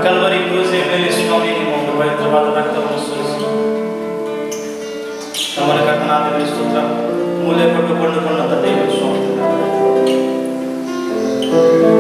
Calvary ಕ್ರೂಸೆ ಮೇಲೆ ಸ್ವಾಮಿ ನಿಮ್ಮ ಒಂದು ಪವಿತ್ರವಾದ ರಕ್ತವನ್ನು ಸುರಿಸಿ ನಮ್ಮರ ಕರ್ತನಾದ ಸ್ತೋತ್ರ ಮೂಲೆ ಕೊಟ್ಟು ಕೊಂಡುಕೊಂಡಂತ ದೇವ ಸ್ವಾಮಿ Thank you.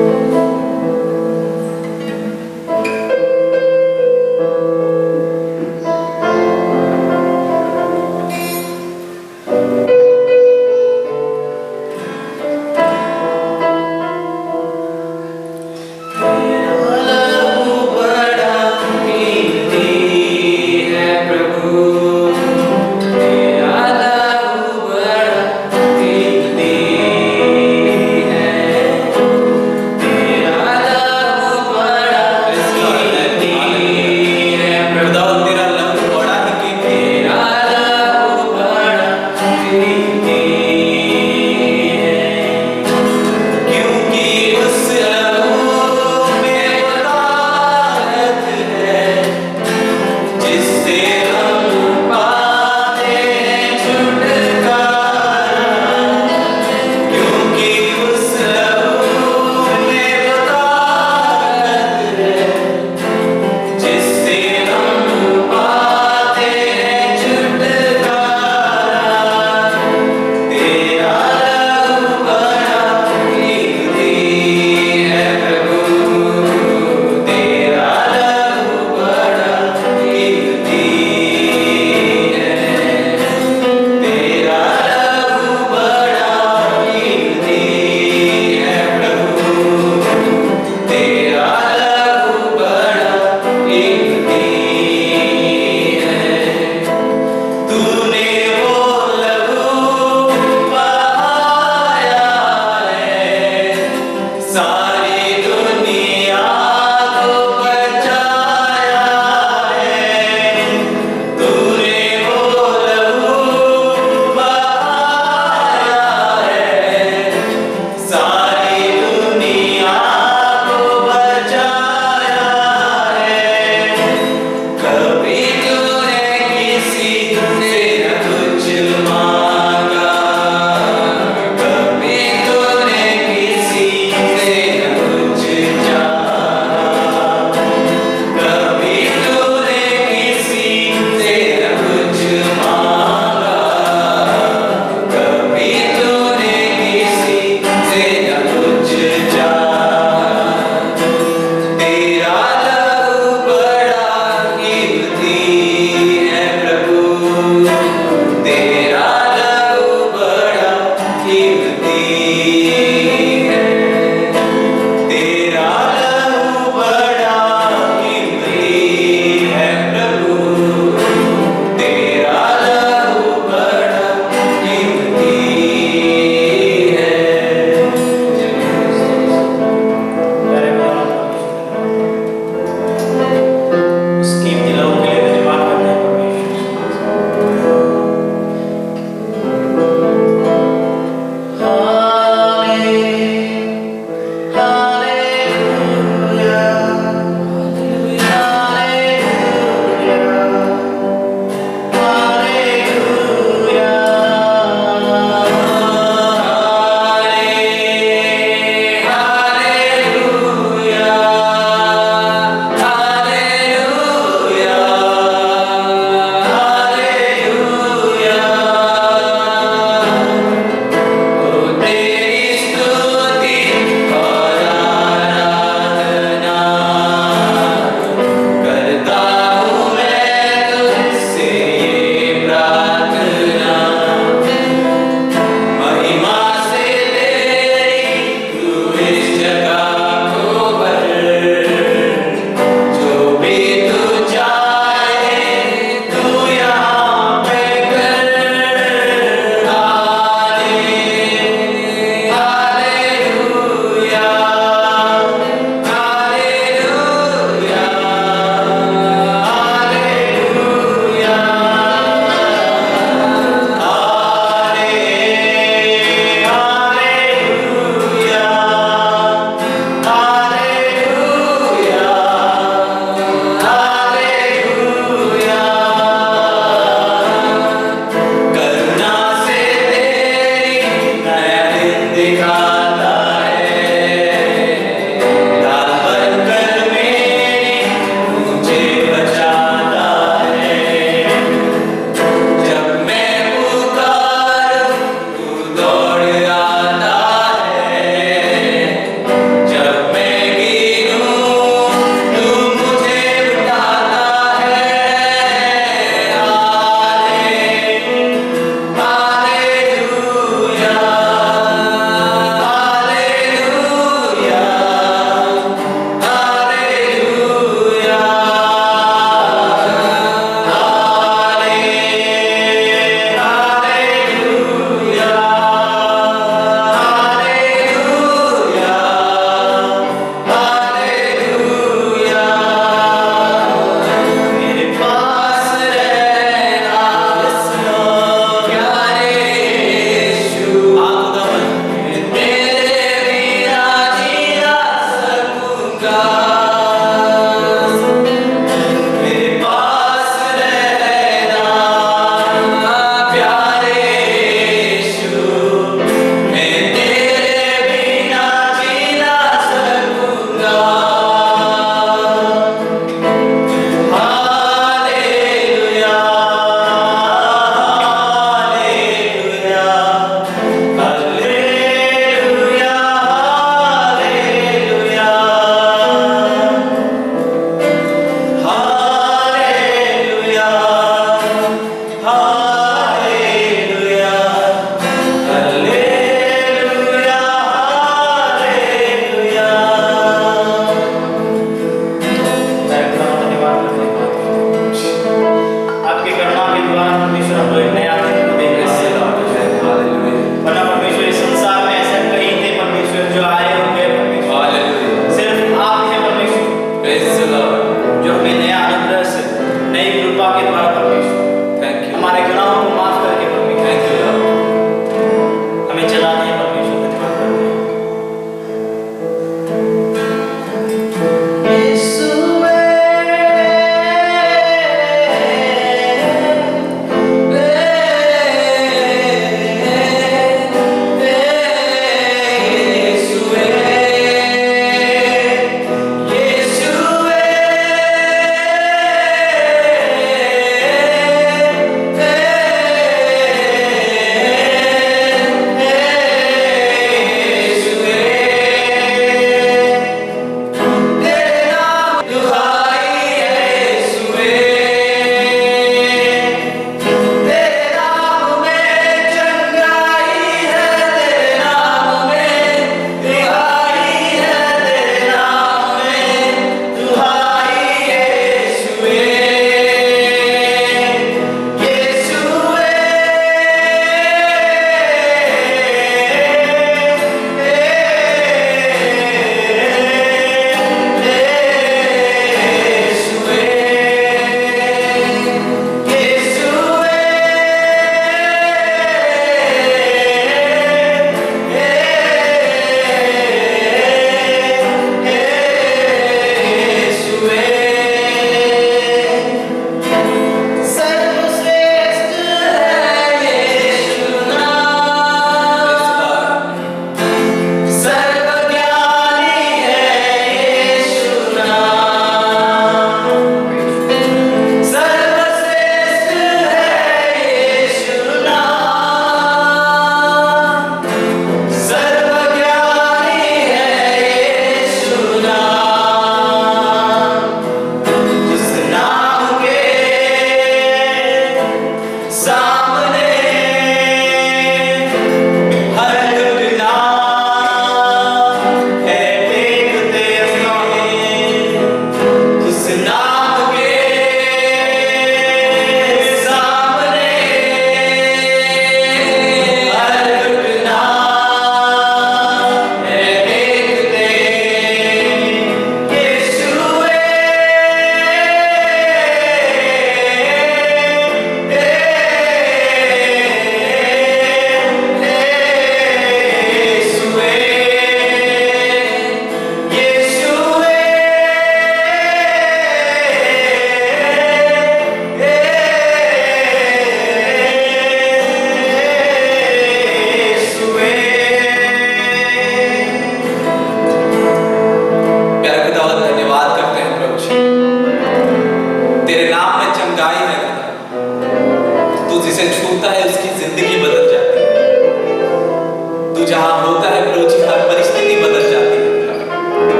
Praise the Lord. जो हमें नया अनुग्रह से नई कृपा के द्वारा परमेश्वर Thank you. हमारे गुनाहों को माफ करके परमेश्वर Thank you, Lord. हमें चलाते हैं परमेश्वर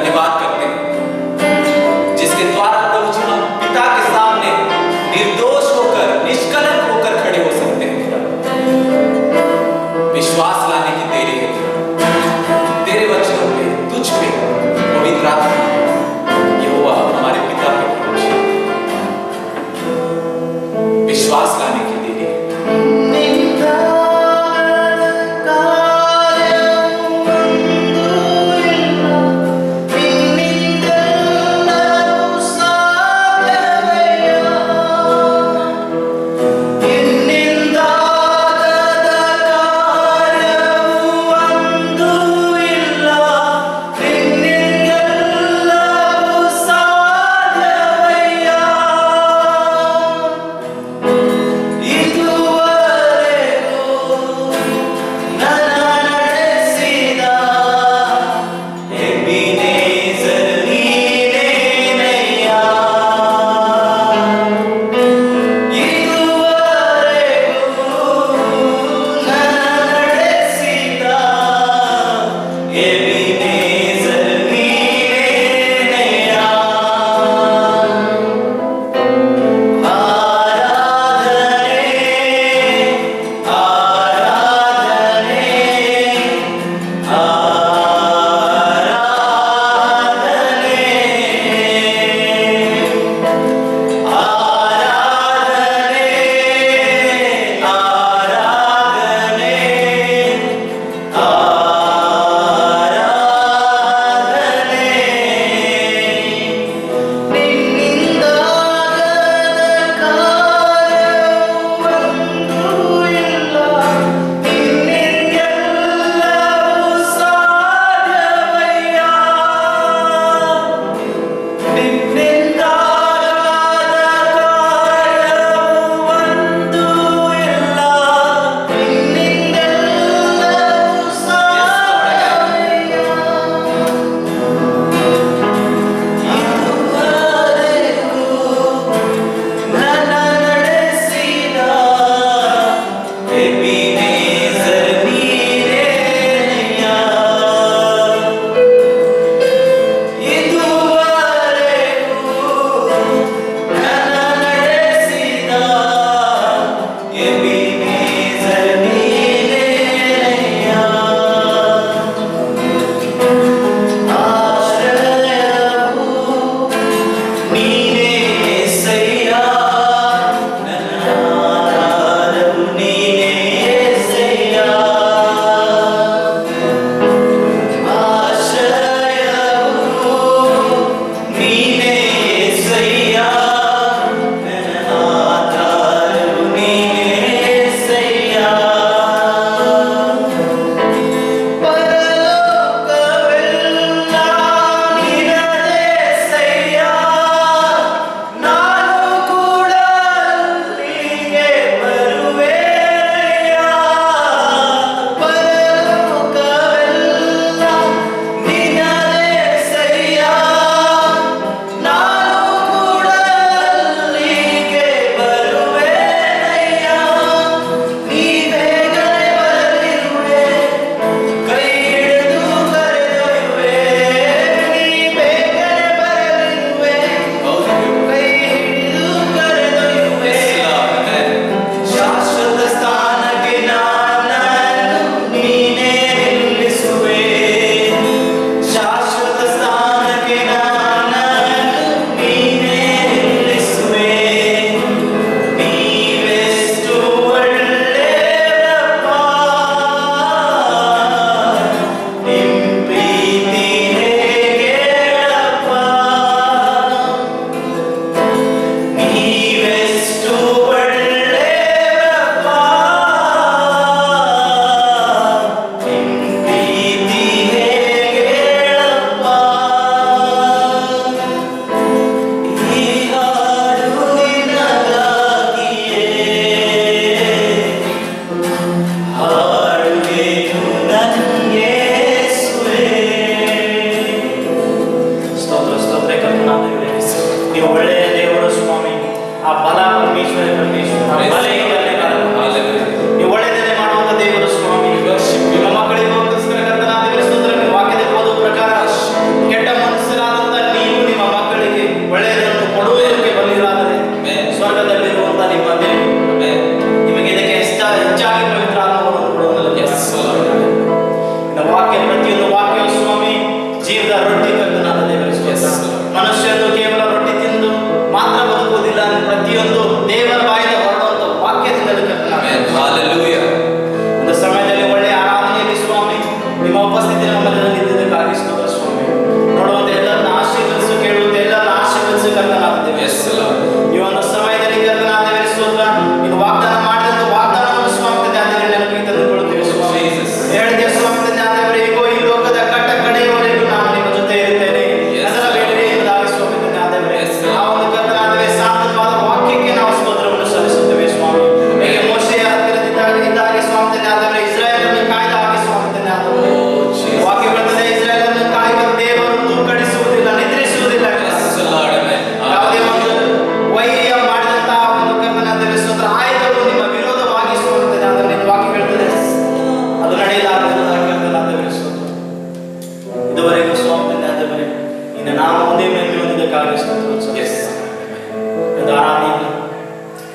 धन्यवाद करते हैं। Sa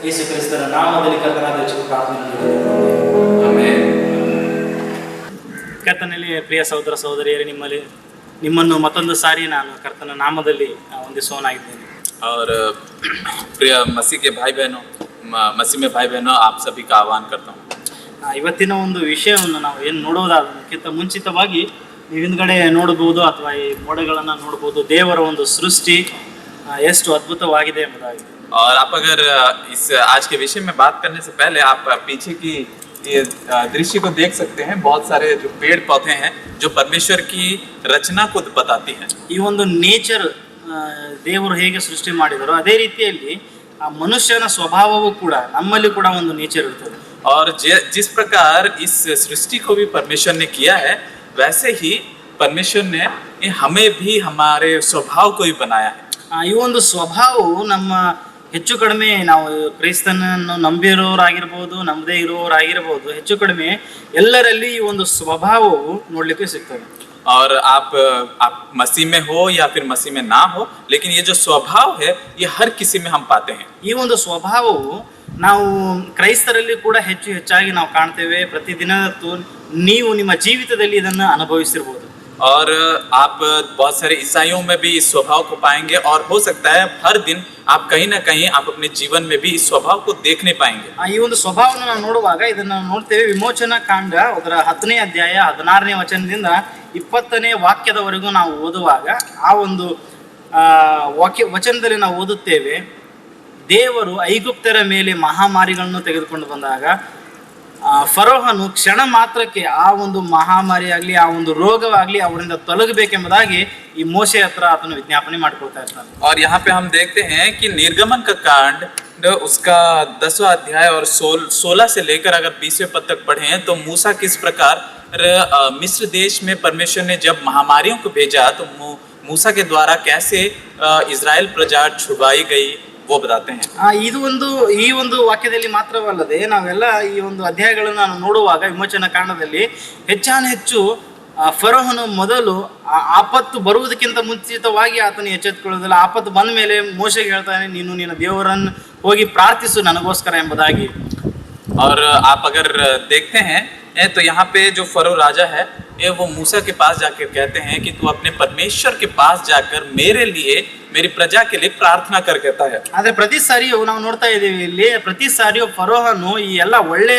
ಯೇಸು ಕ್ರಿಸ್ತನ ನಾಮದಲ್ಲಿ ಕರ್ತನಾದ ಯೇಸು ಪ್ರಾರ್ಥನೆ ಆಮೆನ್. ಕರ್ತನಲ್ಲಿ ಪ್ರಿಯ ಸಹೋದರ ಸಹೋದರಿಯರೇ, ನಿಮ್ಮನ್ನು ಮತ್ತೊಂದು ಸಾರಿ ನಾನು ಕರ್ತನ ನಾಮದಲ್ಲಿ ವಂದಿಸುವವನಾಗಿದ್ದೇನೆ. और प्रिय मसीह के भाई बहनों, मसीह में भाई बहनों, आप सभी का आह्वान करता हूँ. ಇವತ್ತಿನ ಒಂದು ವಿಷಯವನ್ನು ನಾವು ಏನು ನೋಡುವುದಾದಕ್ಕಿಂತ ಮುಂಚಿತವಾಗಿ ನೀವು ಹಿಂದ್ಗಡೆ ನೋಡಬಹುದು ಅಥವಾ ಈ ಮೋಡಗಳನ್ನು ನೋಡಬಹುದು. ದೇವರ ಒಂದು ಸೃಷ್ಟಿ ಎಷ್ಟು ಅದ್ಭುತವಾಗಿದೆ ಎಂಬುದಾಗಿ. और आप अगर इस आज के विषय में बात करने से पहले आप पीछे की ये दृश्य को देख सकते हैं. बहुत सारे जो पेड़ पौधे हैं जो परमेश्वर की रचना को बताती हैं. ಈ ಒಂದು ನೇಚರ್ ದೇವರು ಹೇಗೆ ಸೃಷ್ಟಿ ಮಾಡಿದರೋ ಅದೇ ರೀತಿಯಲ್ಲಿ ಆ ಮನುಷ್ಯನ ಸ್ವಭಾವವೂ ಕೂಡ ನಮ್ಮಲ್ಲಿ ಕೂಡ ಒಂದು ನೇಚರ್ ಇರ್ತದೆ. और जिस प्रकार इस सृष्टि को भी परमेश्वर ने किया है, वैसे ही परमेश्वर ने हमें भी हमारे स्वभाव को भी बनाया है. ಈ ಒಂದು ಸ್ವಭಾವವು ನಮ್ಮ ಹೆಚ್ಚು ಕಡಿಮೆ ನಾವು ಕ್ರೈಸ್ತನನ್ನು ನಂಬಿರೋರಾಗಿರ್ಬೋದು ನಂಬದೇ ಇರೋರಾಗಿರ್ಬೋದು ಹೆಚ್ಚು ಕಡಿಮೆ ಎಲ್ಲರಲ್ಲಿ ಈ ಒಂದು ಸ್ವಭಾವವು ನೋಡ್ಲಿಕ್ಕೆ ಸಿಗ್ತದೆ. और आप मसीह में हो या फिर मसीह में ना हो, लेकिन ये जो स्वभाव है ये हर किसी में हम पाते हैं. ಈ ಒಂದು ಸ್ವಭಾವವು ನಾವು ಕ್ರೈಸ್ತರಲ್ಲಿ ಕೂಡ ಹೆಚ್ಚಾಗಿ ನಾವು ಕಾಣ್ತೇವೆ. ಪ್ರತಿದಿನ ನೀವು ನಿಮ್ಮ ಜೀವಿತದಲ್ಲಿ ಇದನ್ನು ಅನುಭವಿಸಿರ್ಬೋದು. और आप बहुत सारे ईसाइयों में भी इस स्वभाव को पाएंगे और हो सकता है हर दिन आप कहीं ना कहीं आप अपने जीवन में भी इस स्वभाव को देखने पाएंगे. ಈ ಒಂದು ಸ್ವಭಾವವನ್ನು ನಾವು ನೋಡುವಾಗ ಇದನ್ನು ನೋಡ್ತೇವೆ. ವಿಮೋಚನಾ ಕಾಂಡ ಅದರ 10ನೇ ಅಧ್ಯಾಯ 16ನೇ ವಚನದಿಂದ 20ನೇ ವಾಕ್ಯದವರೆಗೂ ನಾವು ಓದುವಾಗ ಆ ಒಂದು ವಚನದಲ್ಲಿ ನಾವು ಓದುತ್ತೇವೆ, ದೇವರು ಐಗುಪ್ತರ ಮೇಲೆ ಮಹಾಮಾರಿಗಳನ್ನು ತೆಗೆದುಕೊಂಡು ಬಂದಾಗ ಫರೋಹನು ಕ್ಷಣ ಮಾತ್ರಕ್ಕೆ ಆ ಒಂದು ಮಹಾಮಾರಿ ಆಗಲಿ ಆ ಒಂದು ರೋಗವಾಗಲಿ ಅವರಿಂದ ತೊಲಗಬೇಕೆಂಬುದಾಗಿ ಈ ಮೋಶೆ ಹತ್ರ ಆತನು ವಿಜ್ಞಾಪನೆ ಮಾಡಿಕೊಳ್ತಾ ಇರ್ತಾನೆ. और यहाँ पे हम देखते हैं कि निर्गमन का कांड उसका 10वां अध्याय और 16 से लेकर अगर 20वें पद तक पढ़े तो मूसा किस प्रकार मिस्र देश में परमेश्वर ने जब महामारियों को भेजा तो मूसा के द्वारा कैसे इजराइल प्रजा छुड़वाई गई वो बताते हैं. ಈ ಒಂದು ವಾಕ್ಯದಲ್ಲಿ ಮಾತ್ರವಲ್ಲದೆ ನಾವೆಲ್ಲ ಈ ಒಂದು ಅಧ್ಯಾಯಗಳನ್ನು ನಾವು ನೋಡುವಾಗ ವಿಮೋಚನಾ ಕಾಂಡದಲ್ಲಿ ಹೆಚ್ಚು ಫರೋಹನು ಮೊದಲು ಆಪತ್ತು ಬರುವುದಕ್ಕಿಂತ ಮುಂಚಿತವಾಗಿ ಆತನು ಎಚ್ಚೆತ್ತುಕೊಳ್ಳೋದಿಲ್ಲ. ಆಪತ್ತು ಬಂದ ಮೇಲೆ ಮೋಶೆಗೆ ಹೇಳ್ತಾನೆ, ನೀನು ನಿನ್ನ ದೇವರನ್ನು ಹೋಗಿ ಪ್ರಾರ್ಥಿಸು ನನಗೋಸ್ಕರ ಎಂಬುದಾಗಿ. और आप अगर देखते हैं तो यहाँ पे जो फरो राजा है ये वो मूसा के पास जाकर कहते हैं कि तू अपने परमेश्वर के पास जाकर मेरे लिए मेरी प्रजा के लिए प्रार्थना कर कहता है. ಆದ್ರೆ ಪ್ರತಿ ಸಾರಿಯೂ ನಾವು ನೋಡ್ತಾ ಇದ್ದೀವಿ ಇಲ್ಲಿ ಪ್ರತಿ ಸಾರಿಯೂ ಫರೋಹನು ಈ ಎಲ್ಲ ಒಳ್ಳೆ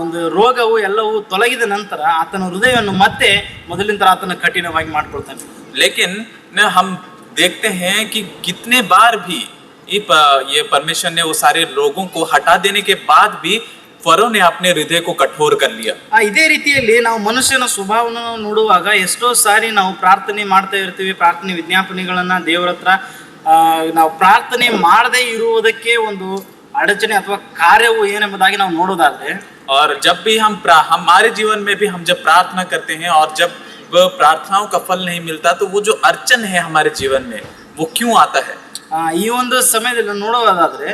ಒಂದು ರೋಗವು ಎಲ್ಲವೂ ತೊಲಗಿದ ನಂತರ ಆತನ ಹೃದಯವನ್ನು ಮತ್ತೆ ಮೊದಲಿನ ತರ ಆತನ ಕಠಿಣವಾಗಿ ಮಾಡ್ಕೊಳ್ತಾನೆ. लेकिन हम देखते हैं कि कितने बार भी ये परमेश्वर ने वो सारे रोगों को हटा देने के बाद भी फरो ने अपने हृदय को कठोर कर लिया. ಇದೇ ರೀತಿಯಲ್ಲಿ ನಾವು ಮನುಷ್ಯನ ಸ್ವಭಾವವನ್ನು ನೋಡುವಾಗ ಎಷ್ಟೋ ಸಾರಿ ನಾವು ಪ್ರಾರ್ಥನೆ ಮಾಡ್ತಾ ಇರ್ತೀವಿ. ಪ್ರಾರ್ಥನೆ ವಿಜ್ಞಾಪನೆಗಳನ್ನ ದೇವರ ಹತ್ರ ನಾವು ಪ್ರಾರ್ಥನೆ ಮಾಡದೇ ಇರುವುದಕ್ಕೆ ಒಂದು ಅಡಚಣೆ ಅಥವಾ ಕಾರ್ಯವು ಏನೆಂಬುದಾಗಿ ನಾವು ನೋಡೋದಾದ್ರೆ, और जब भी हमारे जीवन में भी हम जब प्रार्थना करते हैं और जब वो प्रार्थनाओं का फल नहीं मिलता तो वो जो अड़चन है हमारे जीवन में वो क्यों आता है. ಈ ಒಂದು ಸಮಯದಲ್ಲಿ ನೋಡೋದಾದ್ರೆ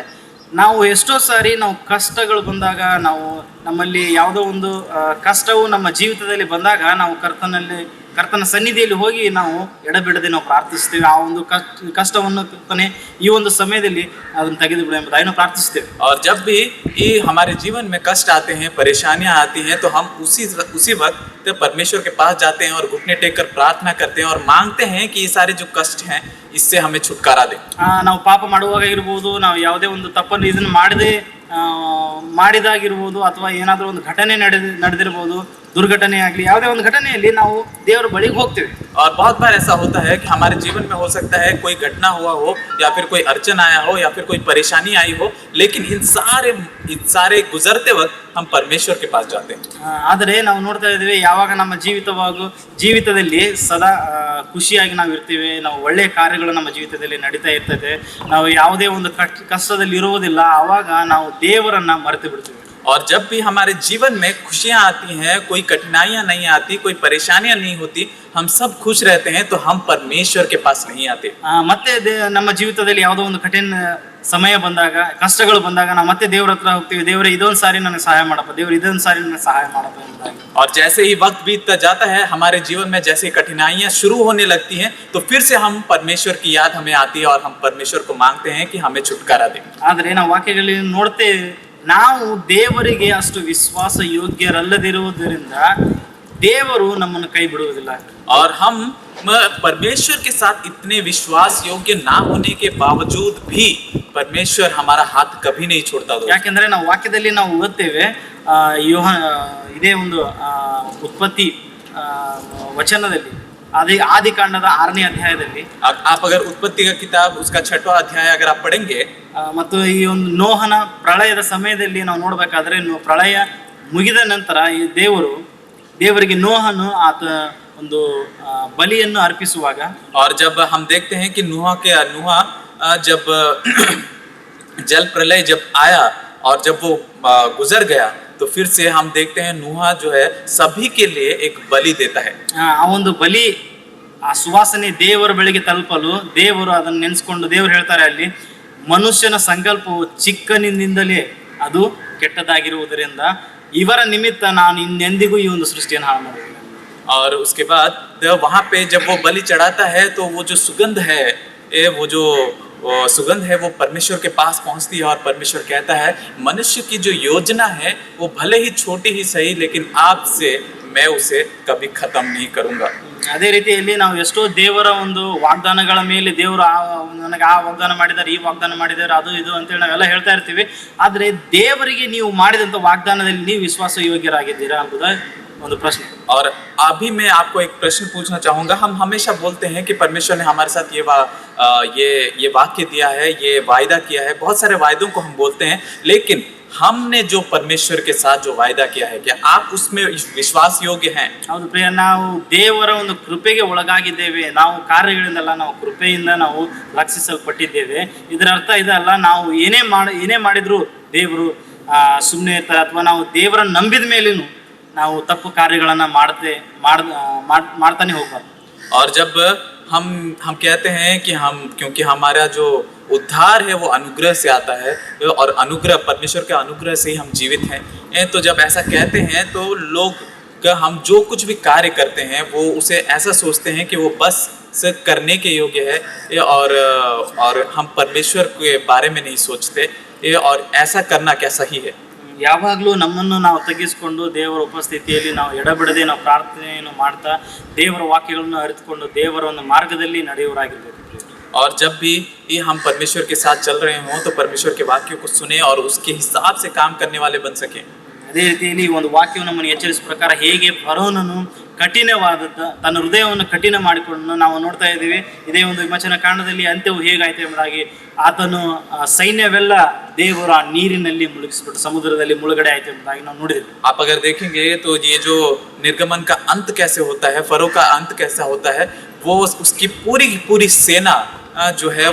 ನಾವು ಎಷ್ಟೋ ಸಾರಿ ನಾವು ಕಷ್ಟಗಳು ಬಂದಾಗ ನಾವು ನಮ್ಮಲ್ಲಿ ಯಾವುದೋ ಒಂದು ಕಷ್ಟವು ನಮ್ಮ ಜೀವಿತದಲ್ಲಿ ಬಂದಾಗ ನಾವು ಕರ್ತನ ಸನ್ನಿಧಿಯಲ್ಲಿ ಹೋಗಿ ನಾವು ಎಡಬಿಡದೆ ನಾವು ಪ್ರಾರ್ಥಿಸ್ತೇವೆ. ಆ ಒಂದು ಕಷ್ಟವನ್ನು ಕರ್ತನೆ ಈ ಒಂದು ಸಮಯದಲ್ಲಿ ಅದನ್ನು ತೆಗೆದು ಬಿಡು ಎಂಬುದಾಗಿ ನಾವು ಪ್ರಾರ್ಥಿಸ್ತೇವೆ. और जब भी ये हमारे जीवन में कष्ट आते हैं, परेशानियां आती हैं तो हम उसी वक्त परमेश्वर के पास जाते हैं और घुटने टेक कर प्रार्थना करते हैं और मांगते हैं कि ये सारे जो कष्ट हैं इससे हमें छुटकारा दे. ನಾವು ಪಾಪ ಮಾಡುವಾಗ ಇರ್ಬೋದು, ನಾವು ಯಾವುದೇ ಒಂದು ತಪ್ಪನ್ನು ಇದನ್ನು ಮಾಡಿದಾಗಿರ್ಬೋದು ಅಥವಾ ಏನಾದರೂ ಒಂದು ಘಟನೆ ನಡೆದಿರ್ಬೋದು, ದುರ್ಘಟನೆ ಆಗಲಿ ಯಾವುದೇ ಒಂದು ಘಟನೆಯಲ್ಲಿ ನಾವು ದೇವರ ಬಳಿಗೆ ಹೋಗ್ತೇವೆ. और बहुत बार ऐसा होता है कि हमारे जीवन में हो सकता है कोई घटना हुआ हो या फिर कोई अड़चन आया हो या फिर कोई परेशानी आई हो, लेकिन इन सारे गुजरते वक्त हम परमेश्वर के पास जाते हैं. ಆದರೆ ನಾವು ನೋಡ್ತಾ ಇದ್ದೀವಿ ಯಾವಾಗ ನಮ್ಮ ಜೀವಿತದಲ್ಲಿ ಸದಾ ಖುಷಿಯಾಗಿ ನಾವು ಇರ್ತೀವಿ, ನಾವು ಒಳ್ಳೆಯ ಕಾರ್ಯಗಳು ನಮ್ಮ ಜೀವಿತದಲ್ಲಿ ನಡೀತಾ ಇರ್ತದೆ, ನಾವು ಯಾವುದೇ ಒಂದು ಕಷ್ಟದಲ್ಲಿ ಇರುವುದಿಲ್ಲ, ಆವಾಗ ನಾವು ದೇವರನ್ನ ಮರೆತು ಬಿಡ್ತೀವಿ. और जब भी हमारे जीवन में खुशियां आती हैं, कोई कठिनाइयां नहीं आती, कोई परेशानियां नहीं होती, हम सब खुश रहते हैं, तो हम परमेश्वर के पास नहीं आते। ಮತ್ತೆ ನಮ್ಮ ಜೀವಿತದಲ್ಲಿ ಯಾವುದೋ ಒಂದು ಕಠಿಣ ಸಮಯ ಬಂದಾಗ, ಕಷ್ಟಗಳು ಬಂದಾಗ ನಾವು ಮತ್ತೆ ದೇವ್ರ ಹತ್ರ ಹೋಗ್ತೀವಿ. ದೇವ್ರೆ ಇದೊಂದು ಸಾರಿ ನನಗೆ ಸಹಾಯ ಮಾಡಪ್ಪ, ದೇವ್ರು ಇದೊಂದು ಸಾರಿ ನನಗೆ ಸಹಾಯ ಮಾಡಪ್ಪ ಎಂಬುದಾಗಿ. और जैसे ही वक्त बीतता जाता है, हमारे जीवन में जैसे कठिनाइयां शुरू होने लगती हैं, तो फिर से हम परमेश्वर की याद हमें आती है और हम परमेश्वर को मांगते हैं कि हमें छुटकारा दे। ಆದ್ರೆ ನಾವು ವಾಕ್ಯಗಳಲ್ಲಿ ನೋಡ್ತೇವೆ, ನಾವು ದೇವರಿಗೆ ಅಷ್ಟು ವಿಶ್ವಾಸ ಯೋಗ್ಯರಲ್ಲದಿರುವುದರಿಂದ ದೇವರು ನಮ್ಮನ್ನು ಕೈ ಬಿಡುವುದಿಲ್ಲ. और हम परमेश्वर के साथ इतने विश्वास योग्य ना होने के बावजूद भी परमेश्वर हमारा हाथ कभी नहीं छोड़ता दोस्त। ಯಾಕೆಂದ್ರೆ ನಾವು ವಾಕ್ಯದಲ್ಲಿ ನಾವು ಓದ್ತೇವೆ, ಇದೇ ಒಂದು ಉತ್ಪತ್ತಿ ವಚನದಲ್ಲಿ, ಆದಿಕಾಂಡದ 6ನೇ ಅಧ್ಯಾಯದಲ್ಲಿ, आप अगर उत्पत्ति का किताब उसका 6वां अध्याय अगर आप पढ़ेंगे, ಮತ್ತು ಈ ಒಂದು ನೋಹನ ಪ್ರಳಯದ ಸಮಯದಲ್ಲಿ ನಾವು ನೋಡ್ಬೇಕಾದ್ರೆ, ಪ್ರಳಯ ಮುಗಿದ ನಂತರ ಈ ದೇವರಿಗೆ ನೋಹನು ಆತ ಒಂದು ಬಲಿಯನ್ನು ಅರ್ಪಿಸುವಾಗ, और जब हम देखते हैं कि नूह जब जल प्रलय जब आया और जब वो गुजर गया, तो फिर से हम देखते हैं नूह जो है सभी के लिए एक बलि देता है। ಆ ಒಂದು ಬಲಿ, ಆ ಸುವಾಸನೆ ದೇವರ ಬಳಿಗೆ ತಲುಪಲು ದೇವರು ಅದನ್ನು ನೆನೆಸ್ಕೊಂಡು ದೇವರು ಹೇಳ್ತಾರೆ ಅಲ್ಲಿ, ಮನುಷ್ಯನ ಸಂಕಲ್ಪವು ಚಿಕ್ಕನಿಂದಲೇ ಅದು ಕೆಟ್ಟದಾಗಿರುವುದರಿಂದ ಇವರ ನಿಮಿತ್ತ ನಾನು ಇನ್ನೆಂದಿಗೂ ಈ ಒಂದು ಸೃಷ್ಟಿಯನ್ನು ಹಾಳು ಮಾಡುವುದಿಲ್ಲ. और उसके बाद वहां पे जब वो बलि चढ़ाता है, तो वो जो सुगंध है, वो जो सुगंध है वो परमेश्वर के पास पहुंचती है, और परमेश्वर कहता है मनुष्य की जो योजना है वो भले ही छोटी ही सही, लेकिन आपसे मैं उसे कभी खत्म नहीं करूंगा। ಅದೇ ರೀತಿಯಲ್ಲಿ ನಾವು ಎಷ್ಟೋ ದೇವರ ಒಂದು ವಾಗ್ದಾನಗಳ ಮೇಲೆ ದೇವರು ನನಗೆ ಆ ವಾಗ್ದಾನ ಮಾಡಿದ್ದಾರೆ, ಈ ವಾಗ್ದಾನ ಮಾಡಿದ್ದಾರೆ, ಅದು ಇದು ಅಂತೇಳಿ ನಾವೆಲ್ಲ ಹೇಳ್ತಾ ಇರ್ತೀವಿ. ಆದರೆ ದೇವರಿಗೆ ನೀವು ಮಾಡಿದಂಥ ವಾಗ್ದಾನದಲ್ಲಿ ನೀವು ವಿಶ್ವಾಸ ಯೋಗ್ಯರಾಗಿದ್ದೀರಾ ಎಂಬುದ ಒಂದು ಪ್ರಶ್ನೆ. और अभी मैं आपको एक प्रश्न पूछना चाहूंगा। हम हमेशा बोलते हैं कि परमेश्वर ने हमारे साथ ये वाक्य दिया है, ये वायदा किया है, बहुत सारे वायदों को हम बोलते हैं, लेकिन हमने जो परमेश्वर के साथ जो वायदा किया है, क्या आप उसमें विश्वास योग्य हैं? ಹೌದು ಪ್ರಿಯ, ನಾವು ದೇವರ ಒಂದು ಕೃಪೆಗೆ ಒಳಗಾಗಿದ್ದೇವೆ. ನಾವು ಕಾರ್ಯಗಳಿಂದಲ್ಲ, ನಾವು ಕೃಪೆಯಿಂದ ನಾವು ರಕ್ಷಿಸಲ್ಪಟ್ಟಿದ್ದೇವೆ. ಇದರ ಅರ್ಥ ಇದಲ್ಲ ನಾವು ಏನೇ ಮಾಡಿದ್ರು ದೇವರು ಸುಮ್ಮನೆ ಇರ್ತಾರೆ, ಅಥವಾ ನಾವು ದೇವರನ್ನು ನಂಬಿದ ಮೇಲೇನು ನಾವು ತಪ್ಪು ಕಾರ್ಯಗಳನ್ನ ಮಾಡ್ತಾನೆ ಹೋಗ್ಬಾರ್ದು. और जब हम कहते हैं कि क्योंकि हमारा जो उद्धार है वो अनुग्रह से आता है, और अनुग्रह परमेश्वर के अनुग्रह से ही हम जीवित हैं, तो जब ऐसा कहते हैं तो लोग हम जो कुछ भी कार्य करते हैं वो उसे ऐसा सोचते हैं कि वो बस से करने के योग्य है, और हम परमेश्वर के बारे में नहीं सोचते, और ऐसा करना क्या सही है? ಯಾವಾಗಲೂ ನಮ್ಮನ್ನು ನಾವು ತಗ್ಗಿಸಿಕೊಂಡು ದೇವರ ಉಪಸ್ಥಿತಿಯಲ್ಲಿ ನಾವು ಎಡಬಿಡದೆ ನಾವು ಪ್ರಾರ್ಥನೆಯನ್ನು ಮಾಡ್ತಾ ದೇವರ ವಾಕ್ಯಗಳನ್ನು ಅರಿತುಕೊಂಡು ದೇವರ ಒಂದು ಮಾರ್ಗದಲ್ಲಿ ನಡೆಯುವರಾಗಿರ್ಬೇಕು. और जब भी हम परमेश्वर के साथ चल रहे हों, तो परमेश्वर के वाक्यों को सुने और उसके हिसाब से काम करने वाले बन सकें। ಅದೇ ರೀತಿಯಲ್ಲಿ ಒಂದು ವಾಕ್ಯವು ನಮ್ಮನ್ನು ಎಚ್ಚರಿಸುವ ಪ್ರಕಾರ, ಹೇಗೆ ಫರೋನನು ಕಠಿಣವಾದದ್ದು ತನ್ನ ಹೃದಯವನ್ನು ಕಠಿಣ ಮಾಡಿಕೊಂಡು ನಾವು ನೋಡ್ತಾ ಇದ್ದೀವಿ. ಇದೇ ಒಂದು ವಿಮೋಚನಾ ಕಾಂಡದಲ್ಲಿ ಅಂತ್ಯವು ಹೇಗಾಯ್ತು ಎಂಬುದಾಗಿ, ಆತನು ಸೈನ್ಯವೆಲ್ಲ ದೇವರ ನೀರಿನಲ್ಲಿ ಮುಳುಗಿಸ್ಬಿಟ್ಟು ಸಮುದ್ರದಲ್ಲಿ ಮುಳುಗಡೆ ಆಯ್ತು ಎಂಬುದಾಗಿ ನಾವು ನೋಡಿದ್ವಿ. आप अगर देखेंगे तो ये जो निर्गमन का अंत कैसे होता है, फरो का अंत कैसा होता है, वो उसकी पूरी सेना जो है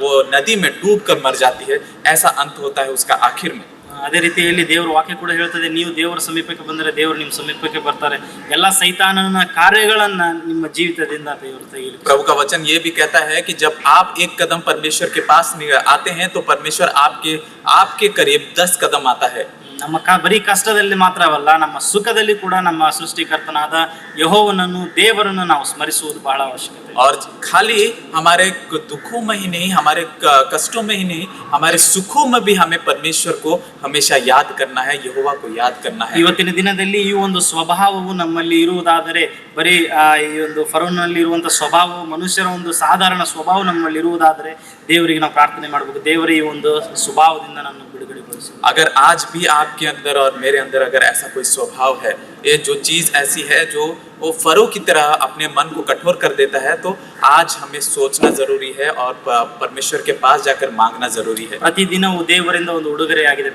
वो नदी में डूब कर मर जाती है, ऐसा अंत होता है उसका आखिर में। ಅದೇ ರೀತಿಯಲ್ಲಿ ದೇವರ ವಾಕ್ಯ ಕೂಡ ಹೇಳ್ತದೆ, ನೀವು ದೇವರ ಸಮೀಪಕ್ಕೆ ಬಂದರೆ ದೇವರು ನಿಮ್ಮ ಸಮೀಪಕ್ಕೆ ಬರ್ತಾರೆ, ಎಲ್ಲ ಸೈತಾನನ ಕಾರ್ಯಗಳನ್ನ ನಿಮ್ಮ ಜೀವಿತದಿಂದ ದೇವರು ತೆಗೆಯಲಿ. प्रभु का वचन ये भी कहता है कि जब आप एक कदम परमेश्वर के पास आते हैं, तो परमेश्वर आपके करीब 10 कदम आता है। ನಮ್ಮ ಬರೀ ಕಷ್ಟದಲ್ಲಿ ಮಾತ್ರವಲ್ಲ, ನಮ್ಮ ಸುಖದಲ್ಲಿ ಕೂಡ ನಮ್ಮ ಸೃಷ್ಟಿಕರ್ತನಾದ ಯೆಹೋವನನ್ನು ದೇವರನ್ನು ನಾವು ಸ್ಮರಿಸುವುದು ಬಹಳ ಅವಶ್ಯಕತೆ. और खाली हमारे दुखों में ही नहीं, हमारे कष्टों में ही नहीं, हमारे सुखों में भी हमें परमेश्वर को हमेशा याद करना है, यहोवा को याद करना है। ಇವತ್ತಿನ ದಿನದಲ್ಲಿ ಈ ಒಂದು ಸ್ವಭಾವವು ನಮ್ಮಲ್ಲಿ ಇರುವುದಾದರೆ, ಬರೀ ಈ ಒಂದು ಫರೋನಲ್ಲಿ ಇರುವಂತಹ ಸ್ವಭಾವವು, ಮನುಷ್ಯರ ಒಂದು ಸಾಧಾರಣ ಸ್ವಭಾವ ನಮ್ಮಲ್ಲಿ ಇರುವುದಾದರೆ ದೇವರಿಗೆ ನಾವು ಪ್ರಾರ್ಥನೆ ಮಾಡಬೇಕು, ದೇವರ ಈ ಒಂದು ಸ್ವಭಾವದಿಂದ ನನ್ನ ಬಿಡುಗಡೆಗೊಳಿಸು. अगर आज भी आपके अंदर और मेरे अंदर अगर ऐसा कोई स्वभाव है, ये जो चीज ऐसी है जो वो फरो की तरह अपने मन को कठोर कर देता है, तो आज हमें सोचना जरूरी है और परमेश्वर के पास जाकर मांगना जरूरी है। ಪ್ರತಿದಿನವೂ ದೇವರಿಂದ ಒಂದು ಉಡುಗೊರೆಯಾಗಿದೆ.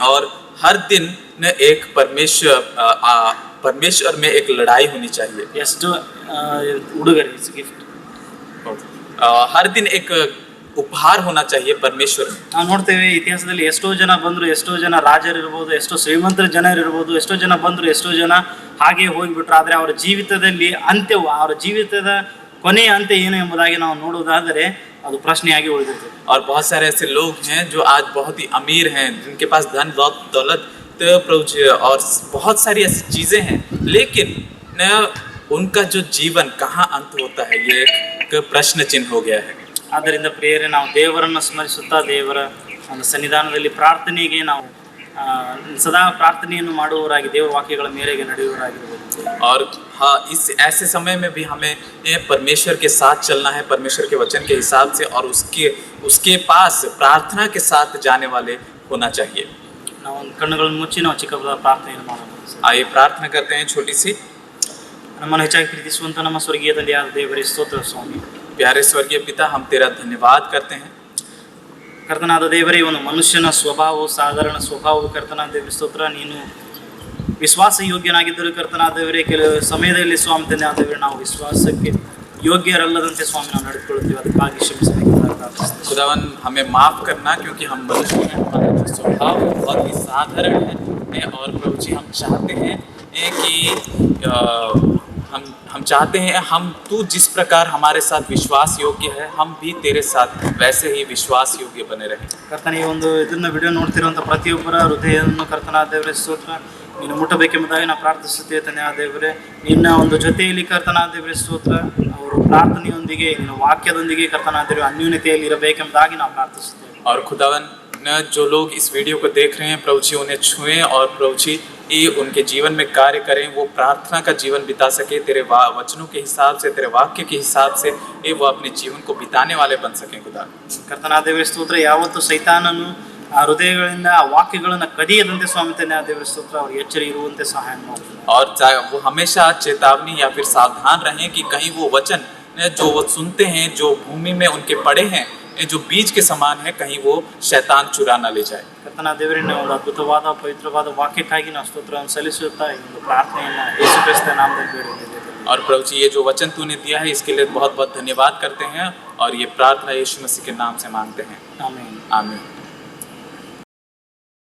और हर दिन एक परमेश्वर में एक लड़ाई होनी चाहिए। ಎಷ್ಟು ಉಡುಗೊರೆ, ಗಿಫ್ಟ್. हर दिन एक उपहार होना चाहिए परमेश्वर में। ನಾವು ನೋಡ್ತೇವೆ ಇತಿಹಾಸದಲ್ಲಿ ಎಷ್ಟೋ ಜನ ಬಂದ್ರು, ಎಷ್ಟೋ ಜನ ರಾಜರಿರ್ಬೋದು, ಎಷ್ಟೋ ಶ್ರೀಮಂತರ ಜನರಿರ್ಬೋದು, ಎಷ್ಟೋ ಜನ ಬಂದ್ರು, ಎಷ್ಟೋ ಜನ ಹಾಗೆ ಹೋಗಿಬಿಟ್ರು. ಆದರೆ ಅವರ ಜೀವಿತದಲ್ಲಿ ಅಂತ್ಯವು, ಅವರ ಜೀವಿತದ ಕೊನೆಯ ಅಂತ್ಯ ಏನು ಎಂಬುದಾಗಿ ನಾವು ನೋಡುವುದಾದರೆ ಅದು ಪ್ರಶ್ನೆಯಾಗಿ ಉಳಿದಿರ್ತದೆ. और बहुत सारे ऐसे लोग हैं जो आज बहुत ही अमीर हैं, जिनके पास धन दौलत तो प्रभु जी और बहुत सारी ऐसी चीजें हैं, लेकिन न उनका जो जीवन कहाँ अंत होता है, ये एक प्रश्न चिन्ह हो गया है। ಆದ್ದರಿಂದ ಪ್ರಿಯರೇ, ನಾವು ದೇವರನ್ನು ಸ್ಮರಿಸುತ್ತಾ ದೇವರ ಒಂದು ಸನ್ನಿಧಾನದಲ್ಲಿ ಪ್ರಾರ್ಥನೆಗೆ ನಾವು ಸದಾ ಪ್ರಾರ್ಥನೆಯನ್ನು ಮಾಡುವವರಾಗಿ ದೇವರ ವಾಕ್ಯಗಳ ಮೇರೆಗೆ ನಡೆಯುವವರಾಗಿರಬೇಕು. और हाँ, इस ऐसे समय में भी हमें परमेश्वर के साथ चलना है, परमेश्वर के वचन के हिसाब से, और उसके पास प्रार्थना के साथ जाने वाले होना चाहिए। ನಾವು ಒಂದು ಕಣ್ಣುಗಳನ್ನು ಮುಚ್ಚಿ ನಾವು ಚಿಕ್ಕದಾದ ಪ್ರಾರ್ಥನೆಯನ್ನು ಮಾಡೋಣ. आइए प्रार्थना करते हैं छोटी सी। ನಮ್ಮನ್ನು ಹೆಚ್ಚಾಗಿ ಪ್ರೀತಿಸುವಂತ ನಮ್ಮ ಸ್ವರ್ಗೀಯ ತಂದೆಯಾದ ದೇವರೇ, ಸ್ತೋತ್ರ ಸ್ವಾಮಿ. प्यारे स्वर्गीय पिता, हम तेरा धन्यवाद करते हैं। ಕರ್ತನಾದ ದೇವರೇ, ಒಂದು ಮನುಷ್ಯನ ಸ್ವಭಾವ, ಸಾಧಾರಣ ಸ್ವಭಾವ ಕರ್ತನಾದ ದೇವರೇ ಸ್ತೋತ್ರ, ನೀನು ವಿಶ್ವಾಸ ಯೋಗ್ಯನಾಗಿದ್ದರೂ ಕರ್ತನಾದ ದೇವರೇ, ಕೆಲವು ಸಮಯದಲ್ಲಿ ಸ್ವಾಮಿ ತಂದೆ ಆದವರೇ ನಾವು ವಿಶ್ವಾಸಕ್ಕೆ ಯೋಗ್ಯರಲ್ಲದಂತೆ ಸ್ವಾಮಿ ನಾವು ನಡೆದುಕೊಳ್ಳುತ್ತೇವೆ. ಅದಕ್ಕಾಗಿ ಕ್ಷಮಿಸಬೇಕು ಪ್ರಾರ್ಥಿಸ್ತೇವೆ. खुदावन हमें माफ करना, क्योंकि हम मनुष्य हैं, हमारा जो स्वभाव बहुत ही साधारण है, और प्रभु जी हम चाहते हैं कि हम चाहते हैं हम तू जिस प्रकार हमारे साथ विश्वास योग्य है, हम भी तेरे साथ वैसे ही विश्वास योग्य बने रहें। ಕರ್ತನೇ, ಈ ಒಂದು ಇದನ್ನ ವಿಡಿಯೋ ನೋಡ್ತಿರುವಂಥ ಪ್ರತಿಯೊಬ್ಬರ ಹೃದಯವನ್ನು ಕರ್ತನಾದ ದೇವರೇ ಸ್ತೋತ್ರ ನೀನು ಮುಟ್ಟಬೇಕೆಂಬುದಾಗಿ ನಾವು ಪ್ರಾರ್ಥಿಸುತ್ತೇವೆ. ತಂದೆಯಾದ ದೇವರೇ, ನಿನ್ನ ಒಂದು ಜೊತೆಯಲ್ಲಿ ಕರ್ತನಾದ ದೇವರೇ ಸ್ತೋತ್ರ, ಅವರು ಪ್ರಾರ್ಥನೆಯೊಂದಿಗೆ ನಿನ್ನ ವಾಕ್ಯದೊಂದಿಗೆ ಕರ್ತನಾದ ದೇವರೇ ಅನ್ಯೂನ್ಯತೆಯಲ್ಲಿ ಇರಬೇಕೆಂಬುದಾಗಿ ನಾವು ಪ್ರಾರ್ಥಿಸುತ್ತೇವೆ. और खुदावन जो लोग इस वीडियो को देख रहे हैं प्रभु जी, उन्हें छुएं और प्रभु जी ये उनके जीवन में कार्य करें, वो प्रार्थना का जीवन बिता सके, तेरे वचनों के हिसाब से, तेरे वाक्य के हिसाब से ये वो अपने जीवन को बिताने वाले बन सकें। खुदा ಕರ್ತನಾದ ದೇವರೇ ಸ್ತೋತ್ರ, ಯಾವತ್ತು ಸೈತಾನನು ಆ ಹೃದಯಗಳಿಂದ ಆ ವಾಕ್ಯಗಳನ್ನು ಕದಿಯದಂತೆ ಸ್ವಾಮಿ ತಂದೆಯಾದ ದೇವರೇ ಸ್ತೋತ್ರ, ಅವರು ಎಚ್ಚರಿ ಇರುವಂತೆ ಸಹಾಯ ಮಾಡ್ತಾರೆ. और वो हमेशा चेतावनी या फिर सावधान रहें कि कहीं वो वचन जो वो सुनते हैं, जो भूमि में उनके पड़े हैं, जो बीज के समान है, कहीं वो शैतान चुरा न ले जाए। ಕರ್ತನಾದ ದೇವರೇ, ಒಂದು ಅದ್ಭುತವಾದ ಪವಿತ್ರವಾದ ವಾಕ್ಯಕ್ಕಾಗಿ ನಾವು ಸ್ತೋತ್ರವನ್ನು ಸಲ್ಲಿಸುತ್ತಾ ಈ ಒಂದು ಪ್ರಾರ್ಥನೆಯನ್ನು ಯೇಸು ಕ್ರಿಸ್ತನ ನಾಮದಲ್ಲಿ ಬೇಡುತ್ತೇವೆ. और प्रभु जी, ये जो वचन तूने दिया है इसके लिए बहुत बहुत धन्यवाद करते हैं, और ये प्रार्थना यीशु मसीह के नाम से मांगते हैं। ಆಮೆನ್. आमीन।